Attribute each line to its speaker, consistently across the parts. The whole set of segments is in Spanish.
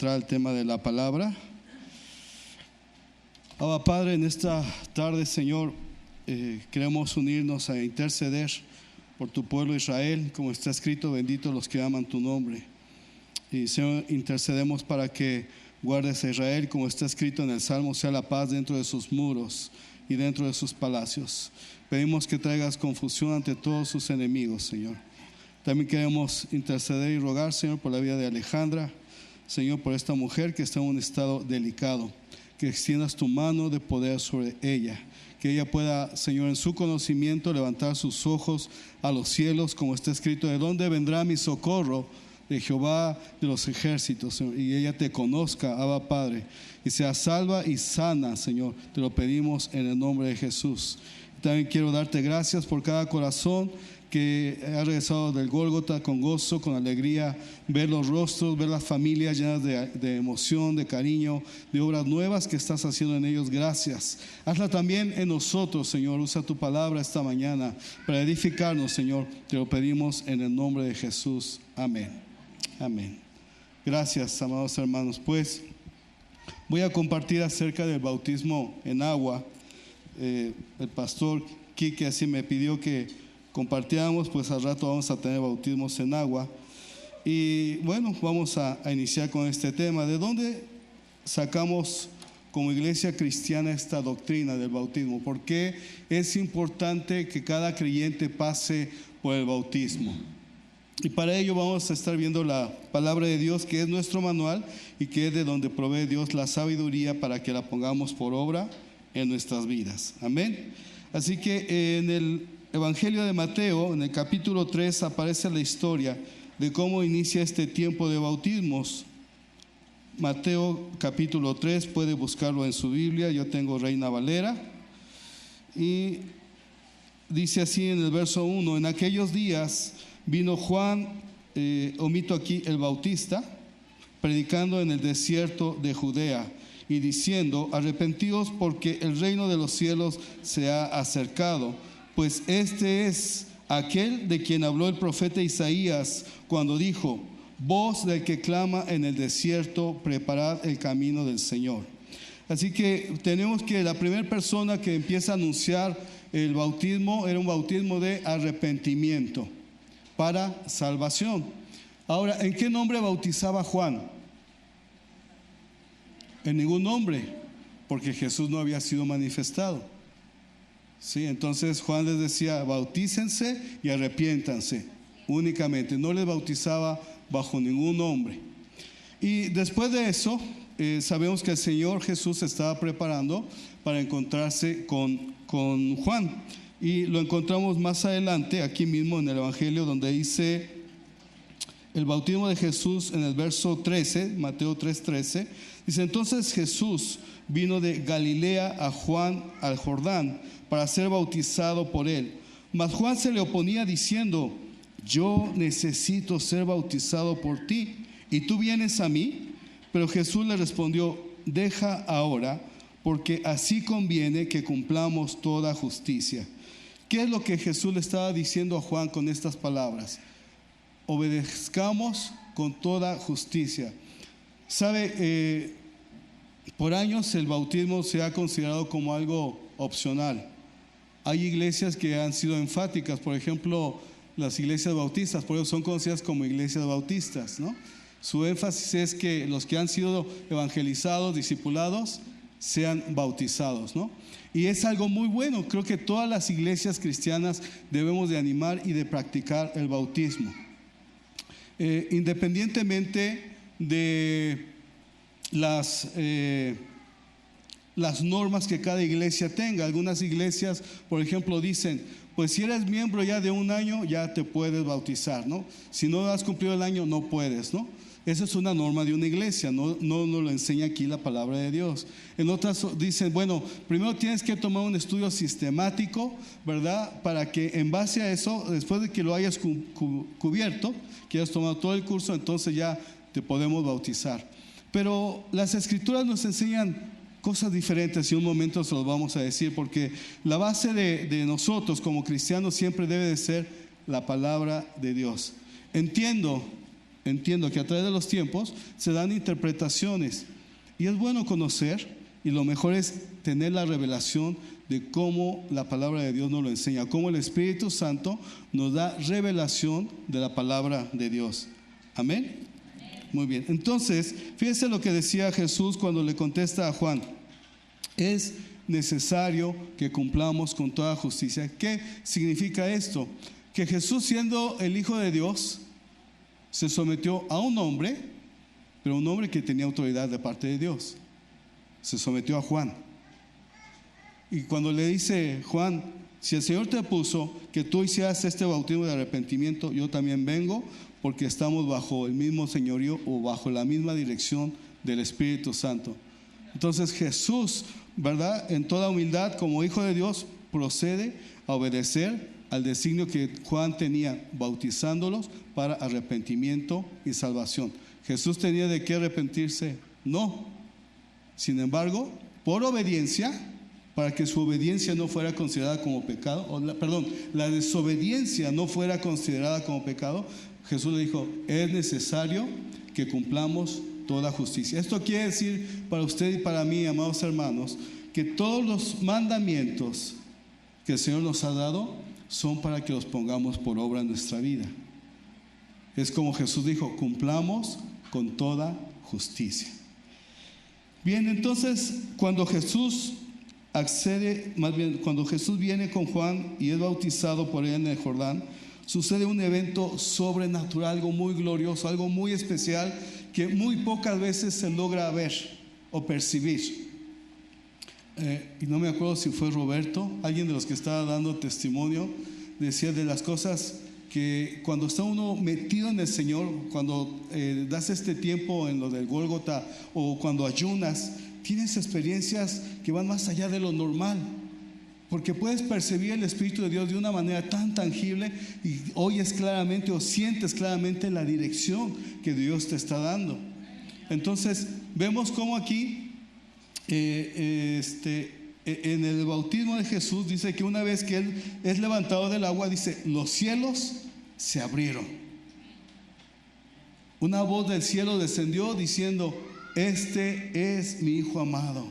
Speaker 1: entrar al tema de la palabra. Abba Padre, en esta tarde, Señor, queremos unirnos a interceder por tu pueblo Israel, como está escrito: benditos los que aman tu nombre. Y Señor, intercedemos para que guardes a Israel, como está escrito en el Salmo: sea la paz dentro de sus muros y dentro de sus palacios. Pedimos que traigas confusión ante todos sus enemigos, Señor. También queremos interceder y rogar, Señor, por la vida de Alejandra, Señor, por esta mujer que está en un estado delicado, que extiendas tu mano de poder sobre ella, que ella pueda, Señor, en su conocimiento levantar sus ojos a los cielos, como está escrito: ¿de dónde vendrá mi socorro? De Jehová de los ejércitos, Señor. Y ella te conozca, Abba Padre, y sea salva y sana, Señor. Te lo pedimos en el nombre de Jesús. También quiero darte gracias por cada corazón que ha regresado del Gólgota con gozo, con alegría, ver los rostros, ver las familias llenas de emoción, de cariño, de obras nuevas que estás haciendo en ellos. Gracias. Hazla también en nosotros, Señor. Usa tu palabra esta mañana para edificarnos, Señor. Te lo pedimos en el nombre de Jesús. Amén. Amén. Gracias, amados hermanos. Pues voy a compartir acerca del bautismo en agua. El pastor Quique así me pidió que compartíamos, pues al rato vamos a tener bautismos en agua. Y bueno, vamos a iniciar con este tema. ¿De dónde sacamos como iglesia cristiana esta doctrina del bautismo? ¿Por qué es importante que cada creyente pase por el bautismo? Y para ello vamos a estar viendo la palabra de Dios, que es nuestro manual y que es de donde provee Dios la sabiduría para que la pongamos por obra en nuestras vidas. Amén. Así que en el Evangelio de Mateo, en el capítulo 3, aparece la historia de cómo inicia este tiempo de bautismos. Mateo capítulo 3, puede buscarlo en su Biblia. Yo tengo Reina Valera. Y dice así en el verso 1: en aquellos días vino Juan, omito aquí, el Bautista, predicando en el desierto de Judea y diciendo: arrepentíos, porque el reino de los cielos se ha acercado. Pues este es aquel de quien habló el profeta Isaías cuando dijo: voz del que clama en el desierto, preparad el camino del Señor. Así que tenemos que la primera persona que empieza a anunciar el bautismo era un bautismo de arrepentimiento para salvación. Ahora, ¿en qué nombre bautizaba Juan? En ningún nombre, porque Jesús no había sido manifestado. Sí, entonces Juan les decía: bautícense y arrepiéntanse únicamente. No les bautizaba bajo ningún nombre. Y después de eso, sabemos que el Señor Jesús se estaba preparando para encontrarse con Juan. Y lo encontramos más adelante, aquí mismo en el Evangelio, donde dice el bautismo de Jesús en el verso 13, Mateo 3:13. Dice: entonces Jesús vino de Galilea a Juan al Jordán para ser bautizado por él. Mas Juan se le oponía diciendo: yo necesito ser bautizado por ti, ¿y tú vienes a mí? Pero Jesús le respondió: deja ahora, porque así conviene que cumplamos toda justicia. ¿Qué es lo que Jesús le estaba diciendo a Juan con estas palabras? Obedezcamos con toda justicia. ¿Sabe? Por años el bautismo se ha considerado como algo opcional. Hay iglesias que han sido enfáticas, por ejemplo, las iglesias bautistas, por eso son conocidas como iglesias bautistas, ¿no? Su énfasis es que los que han sido evangelizados, discipulados, sean bautizados, ¿no? Y es algo muy bueno. Creo que todas las iglesias cristianas debemos de animar y de practicar el bautismo. Independientemente de las normas que cada iglesia tenga. Algunas iglesias, por ejemplo, dicen: pues si eres miembro ya de un año, ya te puedes bautizar, ¿no? Si no has cumplido el año, no puedes, ¿no? Esa es una norma de una iglesia, no nos lo enseña aquí la palabra de Dios. En otras dicen: bueno, primero tienes que tomar un estudio sistemático, ¿verdad? Para que en base a eso, después de que lo hayas cubierto, que hayas tomado todo el curso, entonces ya te podemos bautizar. Pero las escrituras nos enseñan cosas diferentes, y un momento se los vamos a decir, porque la base de nosotros como cristianos siempre debe de ser la palabra de Dios. Entiendo entiendo que a través de los tiempos se dan interpretaciones y es bueno conocer, y lo mejor es tener la revelación de cómo la palabra de Dios nos lo enseña, cómo el Espíritu Santo nos da revelación de la palabra de Dios. Amén. Muy bien, entonces fíjense lo que decía Jesús cuando le contesta a Juan: es necesario que cumplamos con toda justicia. ¿Qué significa esto? Que Jesús, siendo el Hijo de Dios, se sometió a un hombre, pero un hombre que tenía autoridad de parte de Dios. Se sometió a Juan. Y cuando le dice Juan: si el Señor te puso que tú hicieras este bautismo de arrepentimiento, yo también vengo, porque estamos bajo el mismo señorío o bajo la misma dirección del Espíritu Santo. Entonces Jesús, ¿verdad?, en toda humildad como Hijo de Dios, procede a obedecer al designio que Juan tenía, bautizándolos para arrepentimiento y salvación. ¿Jesús tenía de qué arrepentirse? No. Sin embargo, por obediencia, para que su obediencia no fuera considerada como pecado, la desobediencia no fuera considerada como pecado, Jesús le dijo: es necesario que cumplamos toda justicia. Esto quiere decir para usted y para mí, amados hermanos, que todos los mandamientos que el Señor nos ha dado son para que los pongamos por obra en nuestra vida. Es como Jesús dijo: cumplamos con toda justicia. Bien, entonces cuando Jesús cuando Jesús viene con Juan y es bautizado por él en el Jordán, sucede un evento sobrenatural, algo muy glorioso, algo muy especial que muy pocas veces se logra ver o percibir. Y no me acuerdo si fue Roberto, alguien de los que estaba dando testimonio, decía de las cosas que cuando está uno metido en el Señor, cuando das este tiempo en lo del Gólgota o cuando ayunas, tienes experiencias que van más allá de lo normal, porque puedes percibir el Espíritu de Dios de una manera tan tangible y oyes claramente o sientes claramente la dirección que Dios te está dando. Entonces vemos cómo aquí en el bautismo de Jesús dice que una vez que Él es levantado del agua, dice: los cielos se abrieron. Una voz del cielo descendió diciendo: este es mi Hijo amado,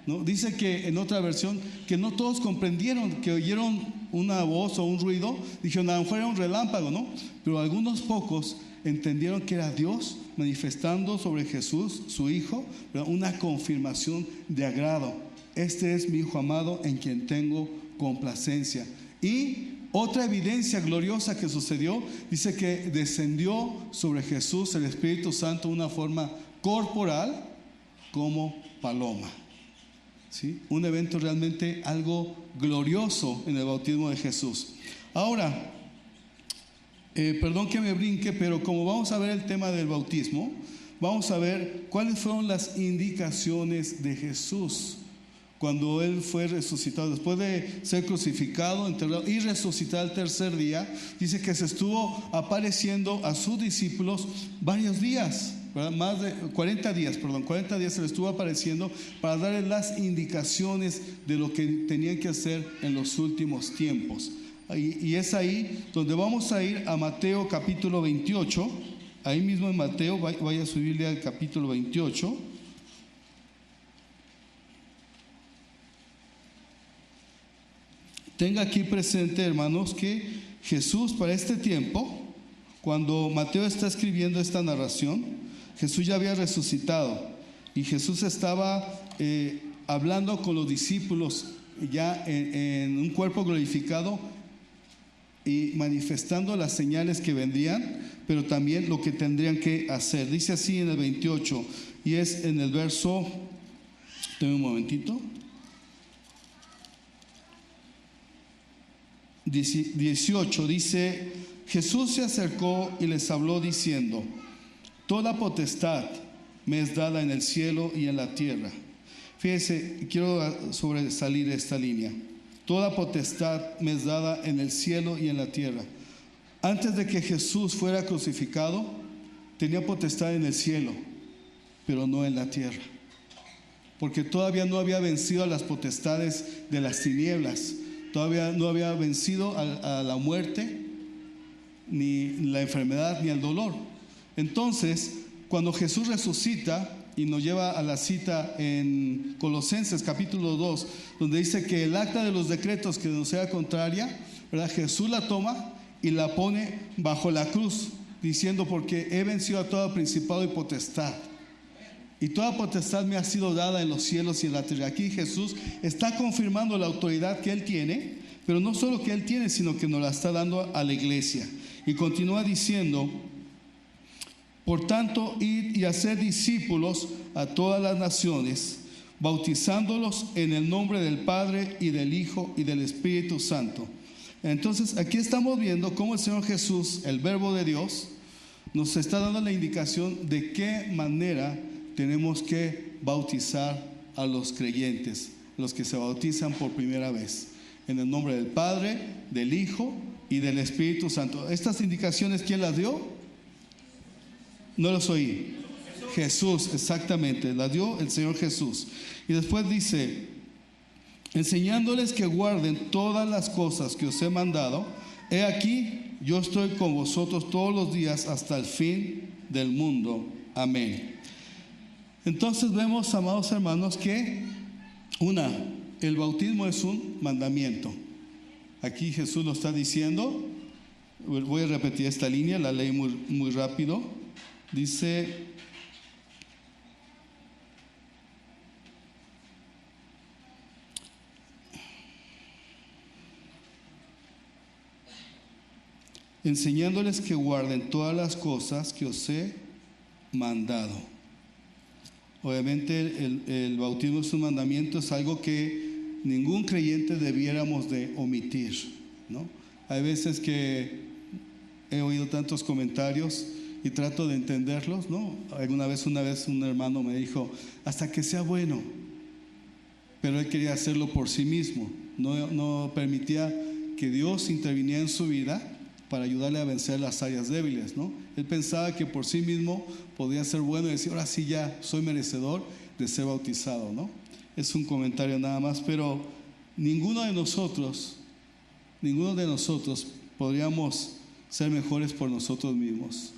Speaker 1: ¿no? Dice que en otra versión que no todos comprendieron, que oyeron una voz o un ruido, dijeron: a lo mejor era un relámpago, ¿no? Pero algunos pocos entendieron que era Dios manifestando sobre Jesús, su Hijo, ¿verdad?, una confirmación de agrado. Este es mi Hijo amado en quien tengo complacencia. Y otra evidencia gloriosa que sucedió, dice que descendió sobre Jesús el Espíritu Santo de una forma corporal como paloma. ¿Sí? Un evento realmente algo glorioso en el bautismo de Jesús. Ahora, perdón que me brinque, pero como vamos a ver el tema del bautismo, vamos a ver cuáles fueron las indicaciones de Jesús cuando Él fue resucitado. Después de ser crucificado, enterrado y resucitar el tercer día, dice que se estuvo apareciendo a sus discípulos varios días, ¿verdad? Más de 40 días se le estuvo apareciendo para darles las indicaciones de lo que tenían que hacer en los últimos tiempos. Y es ahí donde vamos a ir a Mateo capítulo 28. Ahí mismo en Mateo, vaya a su Biblia al capítulo 28. Tenga aquí presente, hermanos, que Jesús para este tiempo, cuando Mateo está escribiendo esta narración, Jesús ya había resucitado y Jesús estaba hablando con los discípulos ya en un cuerpo glorificado y manifestando las señales que vendrían, pero también lo que tendrían que hacer. Dice así en el 28, y es en el verso, denme un momentito, 18, dice: Jesús se acercó y les habló diciendo: toda potestad me es dada en el cielo y en la tierra. Fíjese, quiero sobresalir esta línea. Toda potestad me es dada en el cielo y en la tierra. Antes de que Jesús fuera crucificado, tenía potestad en el cielo, pero no en la tierra, porque todavía no había vencido a las potestades de las tinieblas, todavía no había vencido a la muerte, ni la enfermedad, ni el dolor. Entonces, cuando Jesús resucita y nos lleva a la cita en Colosenses capítulo 2, donde dice que el acta de los decretos que nos sea contraria, ¿verdad? Jesús la toma y la pone bajo la cruz, diciendo: porque he vencido a todo principado y potestad, y toda potestad me ha sido dada en los cielos y en la tierra. Aquí Jesús está confirmando la autoridad que Él tiene, pero no solo que Él tiene, sino que nos la está dando a la iglesia. Y continúa diciendo: por tanto, id y haced discípulos a todas las naciones, bautizándolos en el nombre del Padre y del Hijo y del Espíritu Santo. Entonces, aquí estamos viendo cómo el Señor Jesús, el Verbo de Dios, nos está dando la indicación de qué manera tenemos que bautizar a los creyentes, los que se bautizan por primera vez, en el nombre del Padre, del Hijo y del Espíritu Santo. Estas indicaciones, ¿quién las dio? No los oí. Jesús, exactamente, las dio el Señor Jesús. Y después dice: enseñándoles que guarden todas las cosas que os he mandado. He aquí, yo estoy con vosotros todos los días hasta el fin del mundo. Amén. Entonces vemos, amados hermanos, que el bautismo es un mandamiento. Aquí Jesús lo está diciendo. Voy a repetir esta línea, la leí muy rápido. Dice: enseñándoles que guarden todas las cosas que os he mandado. Obviamente el bautismo es un mandamiento, es algo que ningún creyente debiéramos de omitir, ¿no? Hay veces que he oído tantos comentarios y trato de entenderlos, ¿no? Una vez un hermano me dijo: hasta que sea bueno. Pero él quería hacerlo por sí mismo, no permitía que Dios interviniera en su vida para ayudarle a vencer las áreas débiles, ¿no? Él pensaba que por sí mismo podía ser bueno y decir: ahora sí ya soy merecedor de ser bautizado, ¿no? Es un comentario nada más, pero ninguno de nosotros podríamos ser mejores por nosotros mismos,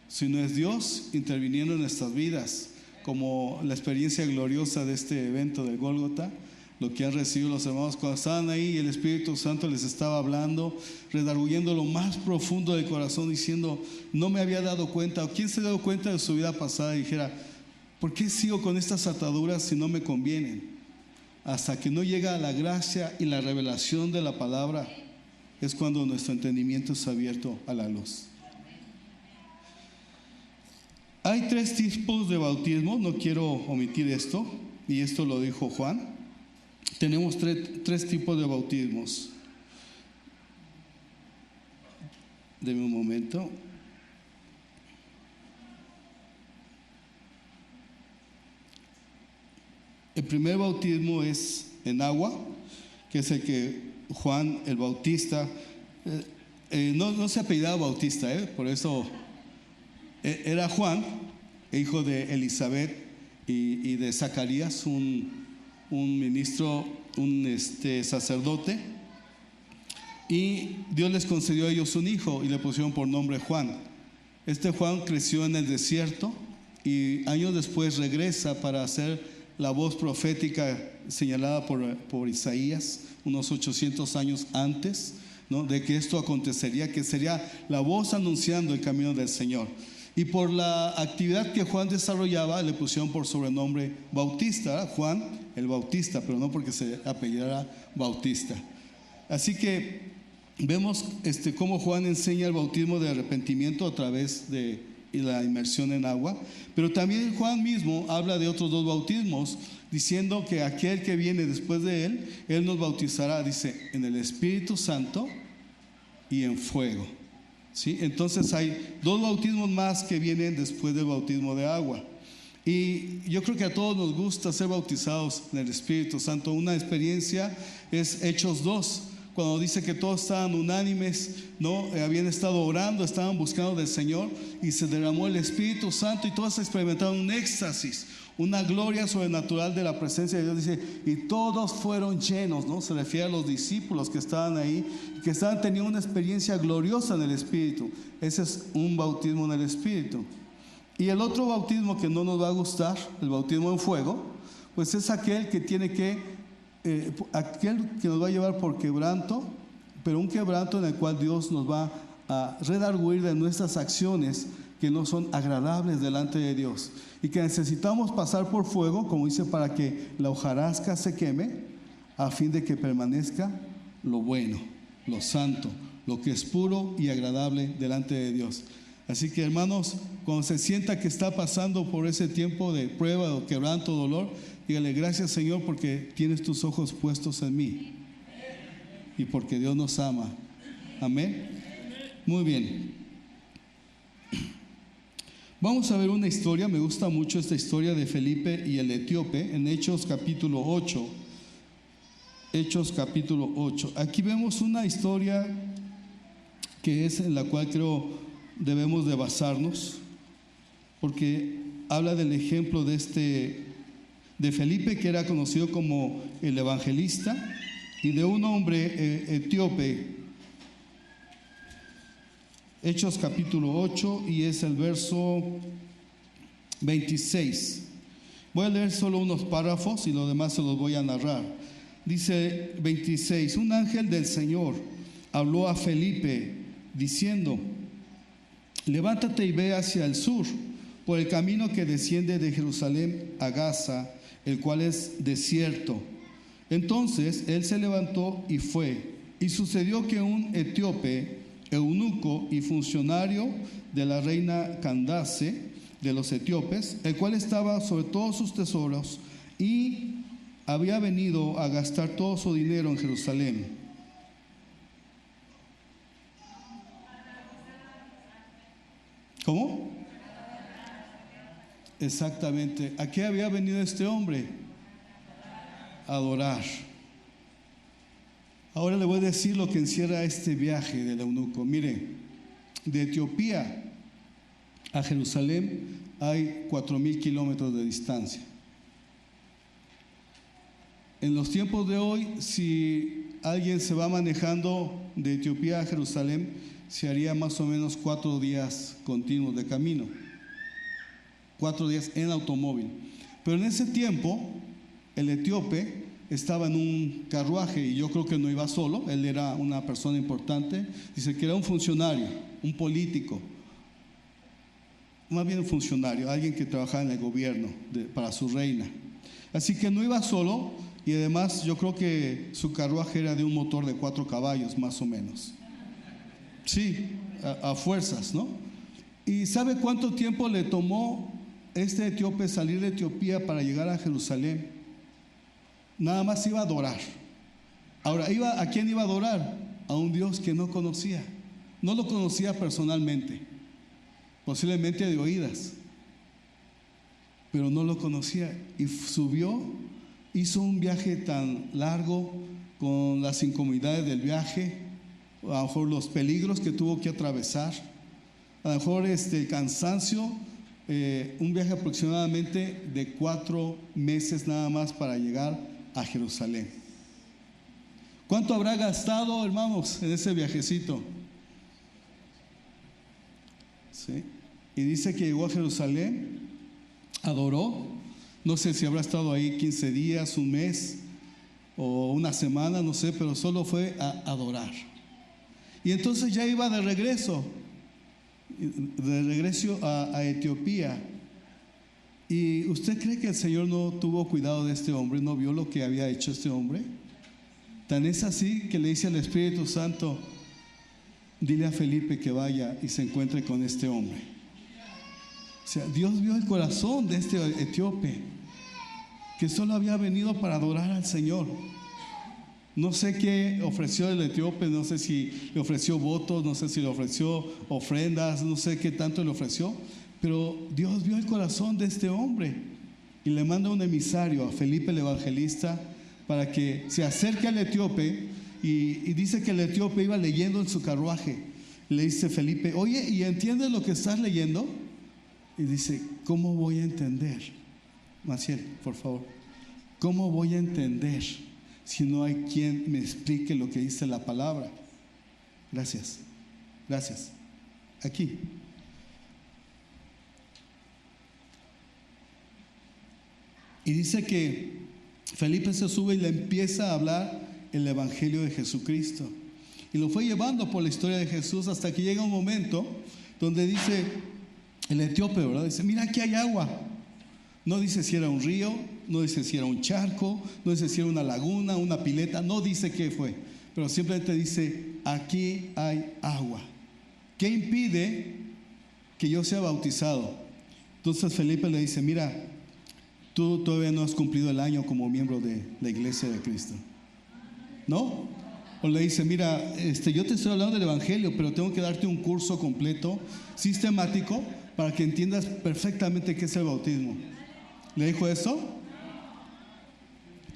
Speaker 1: si no es Dios interviniendo en nuestras vidas, como la experiencia gloriosa de este evento del Gólgota, lo que han recibido los hermanos cuando estaban ahí y el Espíritu Santo les estaba hablando, redarguyendo lo más profundo del corazón, diciendo: no me había dado cuenta. ¿O quién se ha dado cuenta de su vida pasada y dijera: ¿por qué sigo con estas ataduras si no me convienen? Hasta que no llega la gracia y la revelación de la palabra, es cuando nuestro entendimiento es abierto a la luz. Hay 3 tipos de bautismo, no quiero omitir esto, y esto lo dijo Juan. Tenemos tres tipos de bautismos. Deme un momento. El primer bautismo es en agua, que es el que Juan el Bautista, no se apellidaba Bautista, por eso era Juan, hijo de Elizabeth y de Zacarías, un ministro, un sacerdote, y Dios les concedió a ellos un hijo y le pusieron por nombre Juan. Este Juan creció en el desierto y años después regresa para hacer la voz profética señalada por Isaías unos 800 años antes, ¿no?, de que esto acontecería, que sería la voz anunciando el camino del Señor. Y por la actividad que Juan desarrollaba, le pusieron por sobrenombre Bautista, ¿verdad? Juan el Bautista, pero no porque se apellidara Bautista. Así que vemos cómo Juan enseña el bautismo de arrepentimiento a través de la inmersión en agua, pero también Juan mismo habla de otros 2 bautismos, diciendo que aquel que viene después de él nos bautizará, dice, en el Espíritu Santo y en fuego. ¿Sí? Entonces hay 2 bautismos más que vienen después del bautismo de agua. Y yo creo que a todos nos gusta ser bautizados en el Espíritu Santo. Una experiencia es Hechos 2, cuando dice que todos estaban unánimes, ¿no? Habían estado orando, estaban buscando del Señor y se derramó el Espíritu Santo y todos experimentaron un éxtasis, una gloria sobrenatural de la presencia de Dios. Dice, y todos fueron llenos, ¿no? Se refiere a los discípulos que estaban ahí, que estaban teniendo una experiencia gloriosa en el Espíritu. Ese es un bautismo en el Espíritu. Y el otro bautismo que no nos va a gustar, el bautismo en fuego, pues es aquel que tiene aquel que nos va a llevar por quebranto, pero un quebranto en el cual Dios nos va a redarguir de nuestras acciones que no son agradables delante de Dios, y que necesitamos pasar por fuego, como dice, para que la hojarasca se queme, a fin de que permanezca lo bueno, lo santo, lo que es puro y agradable delante de Dios. Así que, hermanos, cuando se sienta que está pasando por ese tiempo de prueba, o quebranto, dolor, dígale, gracias, Señor, porque tienes tus ojos puestos en mí y porque Dios nos ama. Amén. Muy bien. Vamos a ver una historia. Me gusta mucho esta historia de Felipe y el etíope en Hechos capítulo 8. Hechos capítulo 8. Aquí vemos una historia que es en la cual creo debemos de basarnos, porque habla del ejemplo de Felipe, que era conocido como el evangelista, y de un hombre etíope. Hechos capítulo 8, y es el verso 26. Voy a leer solo unos párrafos y lo demás se los voy a narrar. Dice 26: un ángel del Señor habló a Felipe diciendo, levántate y ve hacia el sur, por el camino que desciende de Jerusalén a Gaza, el cual es desierto. Entonces él se levantó y fue. Y sucedió que un etíope, eunuco y funcionario de la reina Candace de los etíopes, el cual estaba sobre todos sus tesoros y había venido a gastar todo su dinero en Jerusalén. ¿Cómo? Exactamente. ¿A qué había venido este hombre? A adorar. Ahora le voy a decir lo que encierra este viaje del eunuco. Mire, de Etiopía a Jerusalén hay 4,000 kilómetros de distancia. En los tiempos de hoy, si alguien se va manejando de Etiopía a Jerusalén, se haría más o menos 4 días continuos de camino, 4 días en automóvil. Pero en ese tiempo el etíope estaba en un carruaje, y yo creo que no iba solo, él era una persona importante. Dice que era un funcionario, un político, más bien un funcionario, alguien que trabajaba en el gobierno para su reina. Así que no iba solo, y además yo creo que su carruaje era de un motor de 4 caballos más o menos. Sí, a fuerzas, ¿no? ¿Y sabe cuánto tiempo le tomó este etíope salir de Etiopía para llegar a Jerusalén? Nada más iba a adorar. Ahora, ¿a quién iba a adorar? A un Dios que no conocía. No lo conocía personalmente, posiblemente de oídas, pero no lo conocía. Y subió, hizo un viaje tan largo, con las incomodidades del viaje, a lo mejor los peligros que tuvo que atravesar, a lo mejor el cansancio, un viaje aproximadamente de 4 meses nada más para llegar a Jerusalén. ¿Cuánto habrá gastado, hermanos, en ese viajecito? ¿Sí? Y dice que llegó a Jerusalén, adoró, no sé si habrá estado ahí 15 días, un mes o una semana, no sé, pero solo fue a adorar. Y entonces ya iba de regreso a Etiopía. ¿Y usted cree que el Señor no tuvo cuidado de este hombre? ¿No vio lo que había hecho este hombre? Tan es así que le dice al Espíritu Santo, dile a Felipe que vaya y se encuentre con este hombre. O sea, Dios vio el corazón de este etíope, que solo había venido para adorar al Señor. No sé qué ofreció el etíope, no sé si le ofreció votos, no sé si le ofreció ofrendas, no sé qué tanto le ofreció, pero Dios vio el corazón de este hombre y le manda un emisario a Felipe el evangelista para que se acerque al etíope y dice que el etíope iba leyendo en su carruaje. Le dice Felipe, oye, ¿y entiendes lo que estás leyendo? Y dice, ¿cómo voy a entender? Maciel, por favor, ¿cómo voy a entender si no hay quien me explique lo que dice la palabra? Gracias, gracias. Aquí. Y dice que Felipe se sube y le empieza a hablar el evangelio de Jesucristo. Y lo fue llevando por la historia de Jesús hasta que llega un momento donde dice el etíope, ¿verdad? Dice, mira, aquí hay agua. No dice si era un río, no dice si era un charco, no dice si era una laguna, una pileta, no dice qué fue, pero simplemente dice, aquí hay agua. ¿Qué impide que yo sea bautizado? Entonces Felipe le dice, mira, tú todavía no has cumplido el año como miembro de la iglesia de Cristo, ¿no? O le dice, mira, yo te estoy hablando del evangelio, pero tengo que darte un curso completo, sistemático, para que entiendas perfectamente qué es el bautismo. ¿Le dijo eso?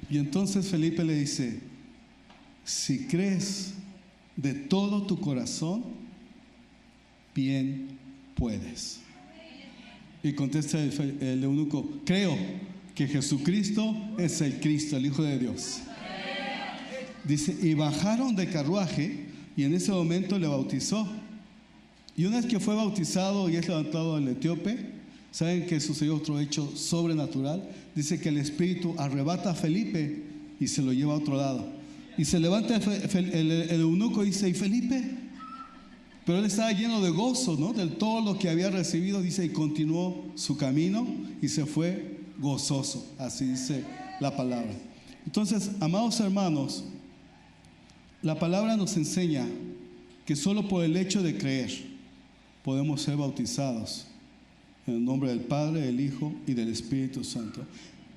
Speaker 1: Y entonces Felipe le dice, si crees de todo tu corazón, bien puedes. Y contesta el eunuco, creo que Jesucristo es el Cristo, el Hijo de Dios. Dice, y bajaron de carruaje y en ese momento le bautizó. Y una vez que fue bautizado y es levantado el etíope, ¿saben que sucedió otro hecho sobrenatural? Dice que el Espíritu arrebata a Felipe y se lo lleva a otro lado. Y se levanta el eunuco y dice, ¿y Felipe? Pero él estaba lleno de gozo, ¿no? De todo lo que había recibido, dice, y continuó su camino y se fue gozoso. Así dice la palabra. Entonces, amados hermanos, la palabra nos enseña que solo por el hecho de creer podemos ser bautizados en el nombre del Padre, del Hijo y del Espíritu Santo.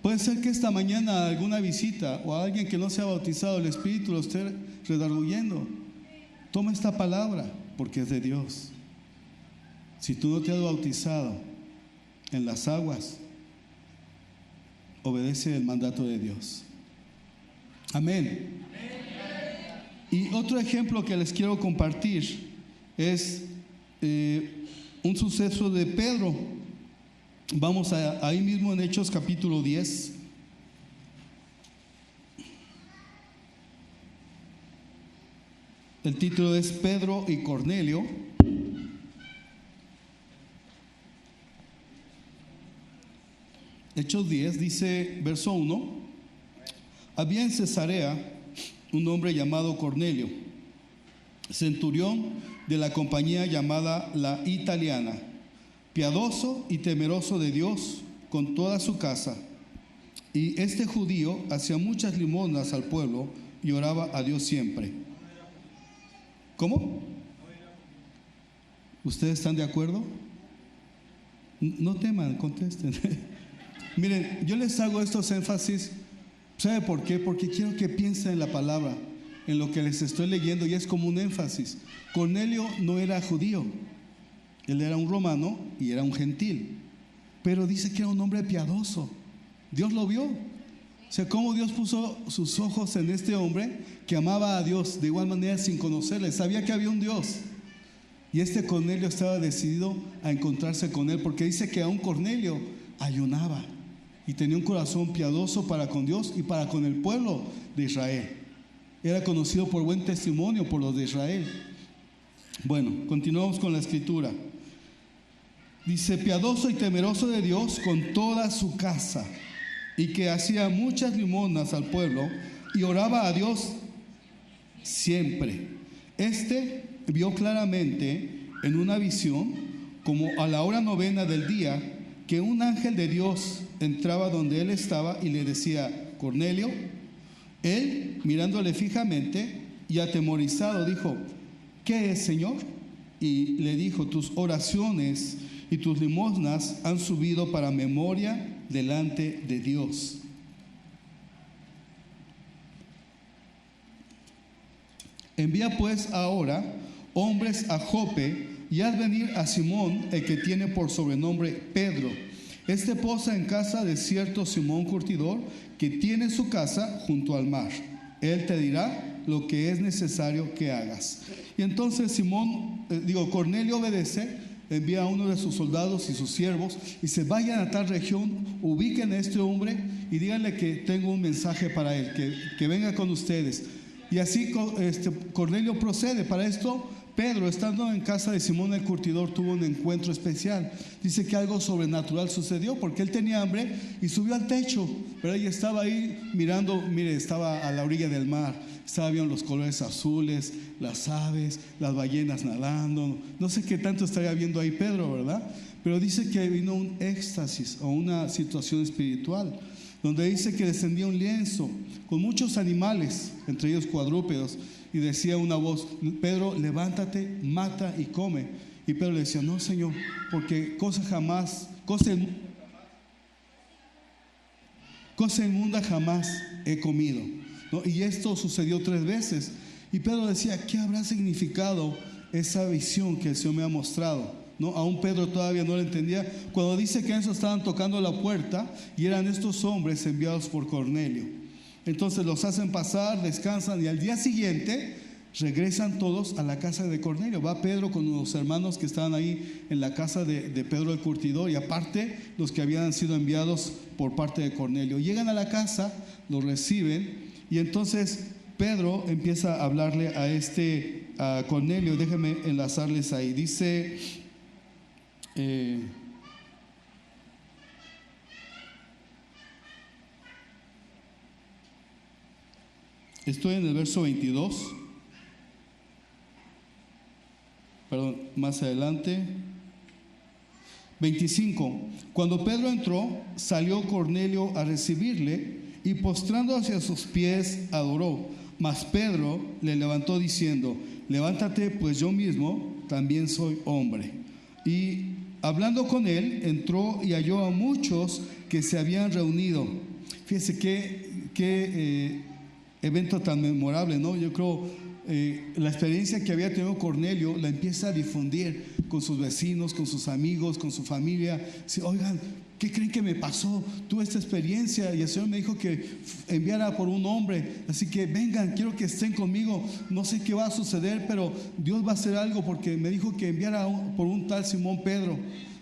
Speaker 1: Puede ser que esta mañana alguna visita o alguien que no se ha bautizado, el Espíritu lo esté redarguyendo. Toma esta palabra porque es de Dios. Si tú no te has bautizado en las aguas, obedece el mandato de Dios. Amén. Y otro ejemplo que les quiero compartir es un suceso de Pedro. Vamos ahí mismo en Hechos capítulo 10. El título es Pedro y Cornelio. Hechos 10 dice, verso 1: había en Cesarea un hombre llamado Cornelio, centurión de la compañía llamada la Italiana, piadoso y temeroso de Dios con toda su casa. Y este judío hacía muchas limosnas al pueblo y oraba a Dios siempre. ¿Cómo? ¿Ustedes están de acuerdo? No teman, contesten. Miren, yo les hago estos énfasis. ¿Sabe por qué? Porque quiero que piensen en la palabra, en lo que les estoy leyendo, y es como un énfasis. Cornelio no era judío, él era un romano y era un gentil, pero dice que era un hombre piadoso. Dios lo vio. O sea, cómo Dios puso sus ojos en este hombre que amaba a Dios de igual manera sin conocerle, sabía que había un Dios. Y este Cornelio estaba decidido a encontrarse con él, porque dice que aún Cornelio ayunaba y tenía un corazón piadoso para con Dios y para con el pueblo de Israel. Era conocido por buen testimonio por los de Israel. Bueno, continuamos con la escritura. Dice, piadoso y temeroso de Dios con toda su casa, y que hacía muchas limosnas al pueblo y oraba a Dios siempre. Este vio claramente en una visión, como a la hora 9 del día, que un ángel de Dios entraba donde él estaba y le decía, Cornelio. Él, mirándole fijamente y atemorizado, dijo, ¿qué es, Señor? Y le dijo, tus oraciones y tus limosnas han subido para memoria delante de Dios. Envía pues ahora hombres a Jope y haz venir a Simón, el que tiene por sobrenombre Pedro. Este posa en casa de cierto Simón curtidor, que tiene su casa junto al mar. Él te dirá lo que es necesario que hagas. Y entonces Cornelio obedece, envía a uno de sus soldados y sus siervos, y se vayan a tal región, ubiquen a este hombre y díganle que tengo un mensaje para él, que venga con ustedes. Y así Cornelio procede. Para esto, Pedro, estando en casa de Simón el curtidor, tuvo un encuentro especial. Dice que algo sobrenatural sucedió porque él tenía hambre y subió al techo, pero ella estaba ahí mirando. Mire, estaba a la orilla del mar, estaba viendo los colores azules, las aves, las ballenas nadando. No sé qué tanto estaría viendo ahí Pedro, ¿verdad? Pero dice que vino un éxtasis o una situación espiritual, donde dice que descendía un lienzo con muchos animales, entre ellos cuadrúpedos, y decía una voz: Pedro, levántate, mata y come. Y Pedro le decía: no, Señor, porque cosa inmunda jamás he comido, ¿no? Y esto sucedió 3 veces. Y Pedro decía: ¿qué habrá significado esa visión que el Señor me ha mostrado? ¿No? Aún Pedro todavía no lo entendía, cuando dice que en eso estaban tocando la puerta y eran estos hombres enviados por Cornelio. Entonces los hacen pasar, descansan, y al día siguiente regresan todos a la casa de Cornelio. Va Pedro con los hermanos que estaban ahí en la casa de Pedro el curtidor, y aparte los que habían sido enviados por parte de Cornelio. Llegan a la casa, los reciben, y entonces Pedro empieza a hablarle a Cornelio. Déjenme enlazarles ahí. Dice... estoy en el verso 22, perdón, más adelante, 25. Cuando Pedro entró, salió Cornelio a recibirle y postrando hacia sus pies adoró. Mas Pedro le levantó diciendo: levántate, pues yo mismo también soy hombre. Y hablando con él, entró y halló a muchos que se habían reunido. Fíjese qué evento tan memorable, ¿no? Yo creo la experiencia que había tenido Cornelio la empieza a difundir con sus vecinos, con sus amigos, con su familia. Dice: oigan, ¿qué creen que me pasó? Tuve esta experiencia y el Señor me dijo que enviara por un hombre, así que vengan, quiero que estén conmigo. No sé qué va a suceder, pero Dios va a hacer algo, porque me dijo que enviara por un tal Simón Pedro,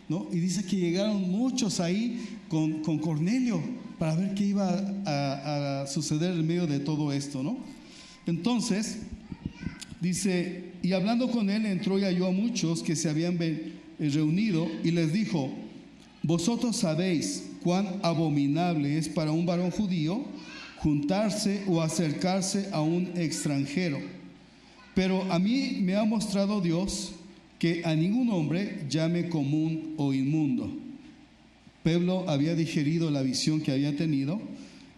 Speaker 1: ¿no? Y dice que llegaron muchos ahí con Cornelio para ver qué iba a suceder en medio de todo esto, ¿no? Entonces dice: y hablando con él, entró y halló a muchos que se habían reunido, y les dijo: vosotros sabéis cuán abominable es para un varón judío juntarse o acercarse a un extranjero, pero a mí me ha mostrado Dios que a ningún hombre llame común o inmundo. Pedro había digerido la visión que había tenido,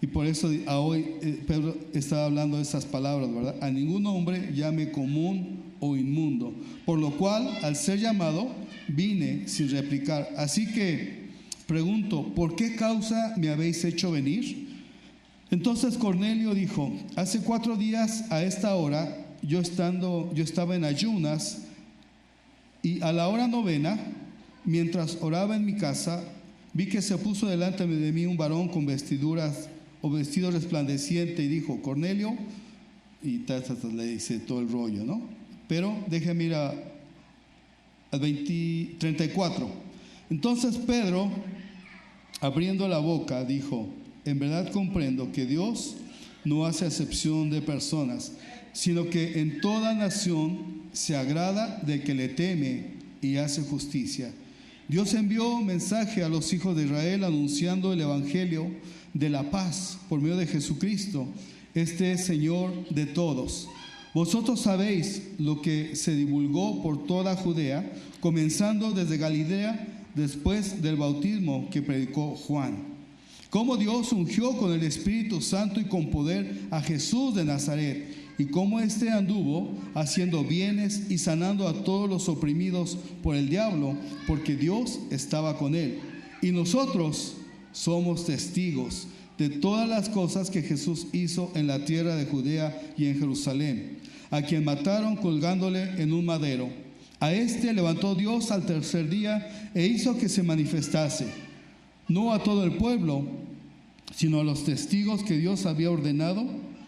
Speaker 1: y por eso hoy Pedro estaba hablando de esas palabras, ¿verdad? A ningún hombre llame común o inmundo, por lo cual al ser llamado vine sin replicar. Así que pregunto: ¿por qué causa me habéis hecho venir? Entonces Cornelio dijo: hace 4 días a esta hora yo estaba en ayunas, y a la hora 9, mientras oraba en mi casa, vi que se puso delante de mí un varón con vestiduras o vestido resplandeciente, y dijo: Cornelio, y le dice todo el rollo, ¿no? Pero déjeme ir al 34. Entonces Pedro, abriendo la boca, dijo: en verdad comprendo que Dios no hace acepción de personas, sino que en toda nación se agrada del que le teme y hace justicia. Dios envió mensaje a los hijos de Israel anunciando el evangelio de la paz por medio de Jesucristo, este Señor de todos. Vosotros sabéis lo que se divulgó por toda Judea, comenzando desde Galilea, después del bautismo que predicó Juan. Cómo Dios ungió con el Espíritu Santo y con poder a Jesús de Nazaret, y cómo éste anduvo haciendo bienes y sanando a todos los oprimidos por el diablo, porque Dios estaba con él. Y nosotros somos testigos de todas las cosas que Jesús hizo en la tierra de Judea y en Jerusalén, a quien mataron colgándole en un madero. A este levantó Dios al tercer día e hizo que se manifestase, no a todo el pueblo, sino a los testigos que Dios había ordenado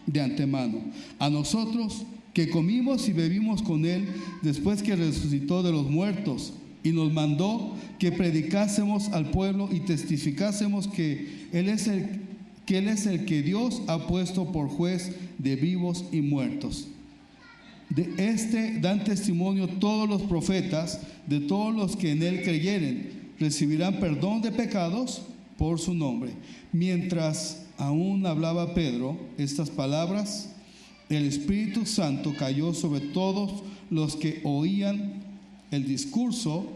Speaker 1: de antemano. A nosotros que comimos y bebimos con Él después que resucitó de los muertos, y nos mandó que predicásemos al pueblo y testificásemos que Él es el que Dios ha puesto por juez de vivos y muertos. De este dan testimonio todos los profetas, de todos los que en Él creyeren, recibirán perdón de pecados por su nombre. Mientras aún hablaba Pedro estas palabras, el Espíritu Santo cayó sobre todos los que oían el discurso,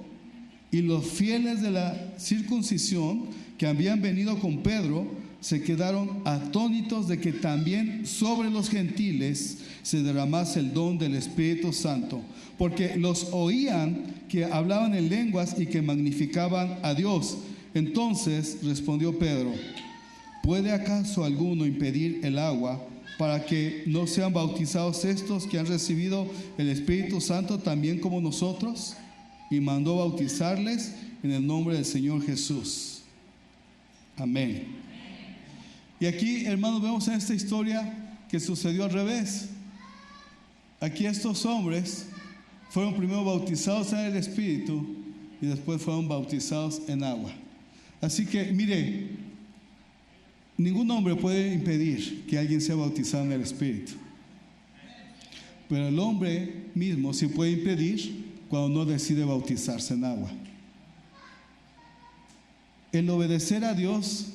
Speaker 1: y los fieles de la circuncisión que habían venido con Pedro se quedaron atónitos de que también sobre los gentiles se derramase el don del Espíritu Santo, porque los oían que hablaban en lenguas y que magnificaban a Dios. Entonces respondió Pedro: ¿puede acaso alguno impedir el agua para que no sean bautizados estos que han recibido el Espíritu Santo también como nosotros? Y mandó bautizarles en el nombre del Señor Jesús. Amén. Y aquí, hermanos, vemos en esta historia que sucedió al revés. Aquí estos hombres fueron primero bautizados en el Espíritu y después fueron bautizados en agua. Así que, mire, ningún hombre puede impedir que alguien sea bautizado en el Espíritu. Pero el hombre mismo sí puede impedir cuando no decide bautizarse en agua. El obedecer a Dios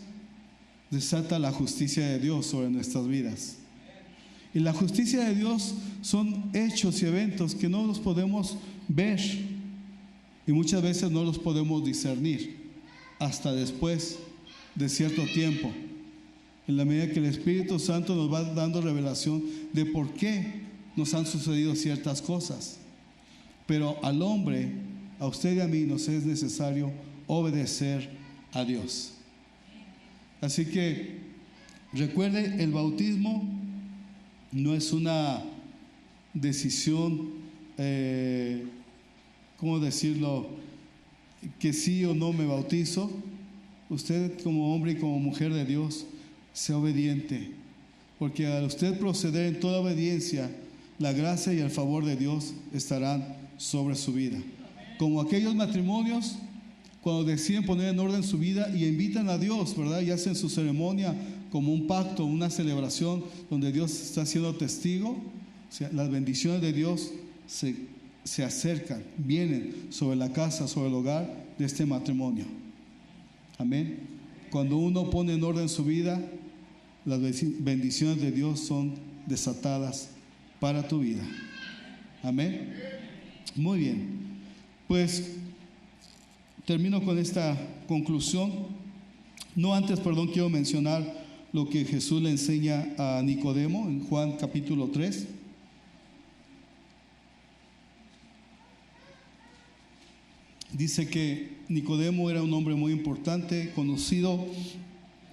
Speaker 1: desata la justicia de Dios sobre nuestras vidas. Y la justicia de Dios son hechos y eventos que no los podemos ver y muchas veces no los podemos discernir hasta después de cierto tiempo, en la medida que el Espíritu Santo nos va dando revelación de por qué nos han sucedido ciertas cosas. Pero al hombre, a usted y a mí, nos es necesario obedecer a Dios. Así que recuerde, el bautismo no es una decisión, ¿cómo decirlo?, que sí o no me bautizo. Usted, como hombre y como mujer de Dios, sea obediente, porque al usted proceder en toda obediencia, la gracia y el favor de Dios estarán sobre su vida. Como aquellos matrimonios cuando deciden poner en orden su vida y invitan a Dios, ¿verdad? Y hacen su ceremonia como un pacto, una celebración donde Dios está siendo testigo. O sea, las bendiciones de Dios se acercan, vienen sobre la casa, sobre el hogar de este matrimonio. Amén. Cuando uno pone en orden su vida, las bendiciones de Dios son desatadas para tu vida. Amén. Muy bien, pues termino con esta conclusión. No antes, quiero mencionar lo que Jesús le enseña a Nicodemo en Juan capítulo 3. Dice que Nicodemo era un hombre muy importante, conocido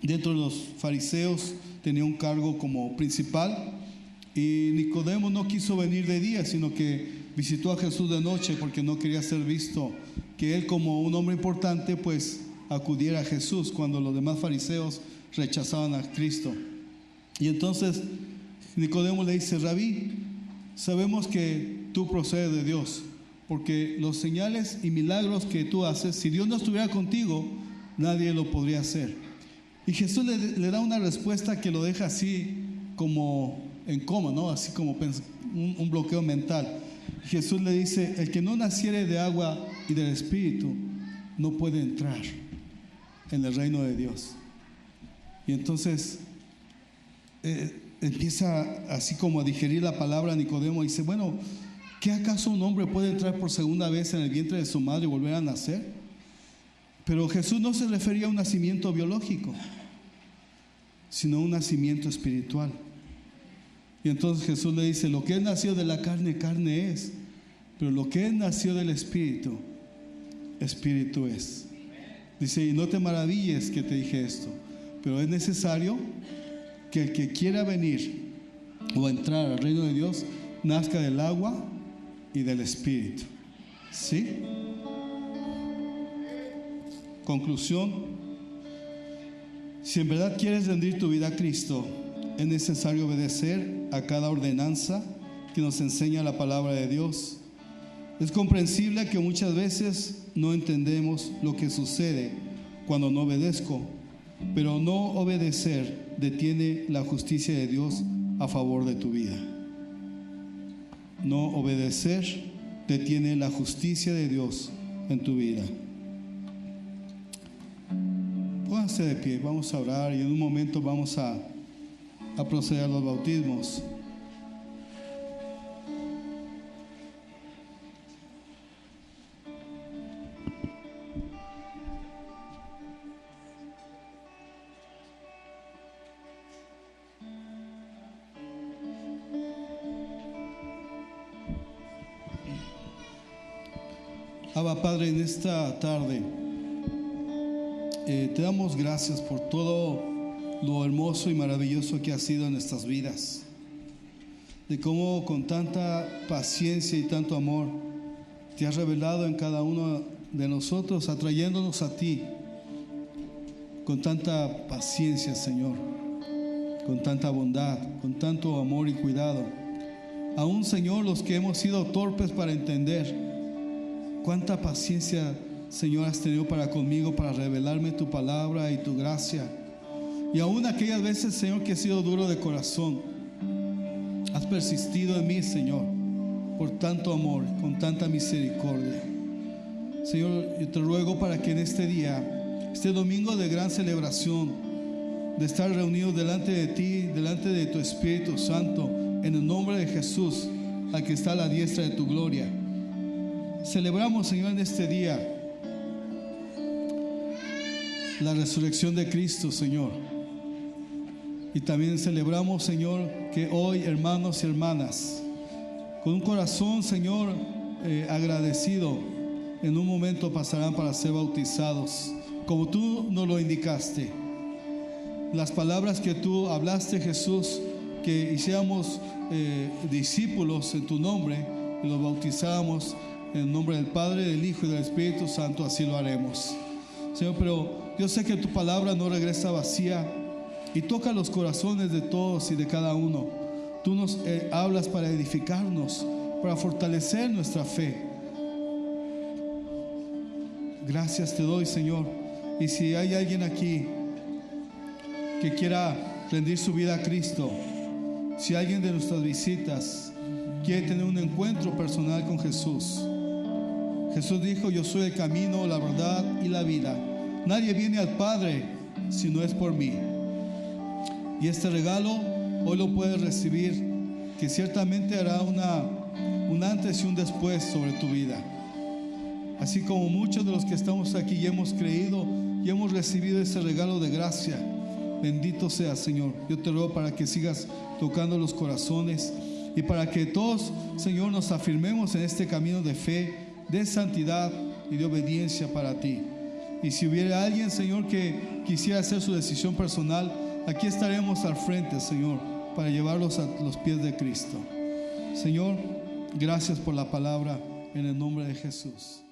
Speaker 1: dentro de los fariseos, tenía un cargo como principal, y Nicodemo no quiso venir de día, sino que visitó a Jesús de noche porque no quería ser visto, que él como un hombre importante pues acudiera a Jesús cuando los demás fariseos rechazaban a Cristo. Y entonces Nicodemo le dice: Rabí, sabemos que tú procedes de Dios, porque los señales y milagros que tú haces, si Dios no estuviera contigo, nadie lo podría hacer. Y Jesús le da una respuesta que lo deja así como en coma, ¿no? Así como un bloqueo mental. Jesús le dice: el que no naciere de agua y del Espíritu no puede entrar en el reino de Dios. Y entonces empieza así como a digerir la palabra Nicodemo y dice: bueno, ¿qué acaso un hombre puede entrar por segunda vez en el vientre de su madre y volver a nacer? Pero Jesús no se refería a un nacimiento biológico, sino a un nacimiento espiritual. Y entonces Jesús le dice: lo que es nacido de la carne, carne es, pero lo que es nacido del Espíritu, Espíritu es. Dice: y no te maravilles que te dije esto, pero es necesario que el que quiera venir o entrar al reino de Dios nazca del agua y del Espíritu. ¿Sí? Conclusión: si en verdad quieres rendir tu vida a Cristo, es necesario obedecer a cada ordenanza que nos enseña la palabra de Dios. Es comprensible que muchas veces no entendemos lo que sucede cuando no obedezco, pero no obedecer detiene la justicia de Dios a favor de tu vida. No obedecer detiene la justicia de Dios en tu vida. Pónganse de pie, vamos a orar y en un momento vamos a proceder a los bautismos. Abba Padre, en esta tarde te damos gracias por todo lo hermoso y maravilloso que ha sido en nuestras vidas, de cómo con tanta paciencia y tanto amor te has revelado en cada uno de nosotros, atrayéndonos a ti con tanta paciencia, Señor, con tanta bondad, con tanto amor y cuidado. Aún, Señor, los que hemos sido torpes para entender, cuánta paciencia, Señor, has tenido para conmigo, para revelarme tu palabra y tu gracia. Y aún aquellas veces, Señor, que he sido duro de corazón, has persistido en mí, Señor, por tanto amor, con tanta misericordia. Señor, yo te ruego para que en este día, este domingo de gran celebración, de estar reunidos delante de ti, delante de tu Espíritu Santo, en el nombre de Jesús, al que está a la diestra de tu gloria, celebramos, Señor, en este día la resurrección de Cristo, Señor. Y también celebramos, Señor, que hoy, hermanos y hermanas, con un corazón, Señor, agradecido, en un momento pasarán para ser bautizados, como tú nos lo indicaste. Las palabras que tú hablaste, Jesús, que hiciéramos discípulos en tu nombre y los bautizáramos en el nombre del Padre, del Hijo y del Espíritu Santo, así lo haremos. Señor, pero yo sé que tu palabra no regresa vacía y toca los corazones de todos y de cada uno. Tú nos hablas para edificarnos, para fortalecer nuestra fe. Gracias te doy, Señor. Y si hay alguien aquí que quiera rendir su vida a Cristo, si alguien de nuestras visitas quiere tener un encuentro personal con Jesús, Jesús dijo: yo soy el camino, la verdad y la vida. Nadie viene al Padre si no es por mí. Y este regalo hoy lo puedes recibir, que ciertamente hará un antes y un después sobre tu vida. Así como muchos de los que estamos aquí ya hemos creído y hemos recibido ese regalo de gracia. Bendito sea, Señor. Yo te ruego para que sigas tocando los corazones y para que todos, Señor, nos afirmemos en este camino de fe, de santidad y de obediencia para ti. Y si hubiera alguien, Señor, que quisiera hacer su decisión personal, aquí estaremos al frente, Señor, para llevarlos a los pies de Cristo. Señor, gracias por la palabra, en el nombre de Jesús.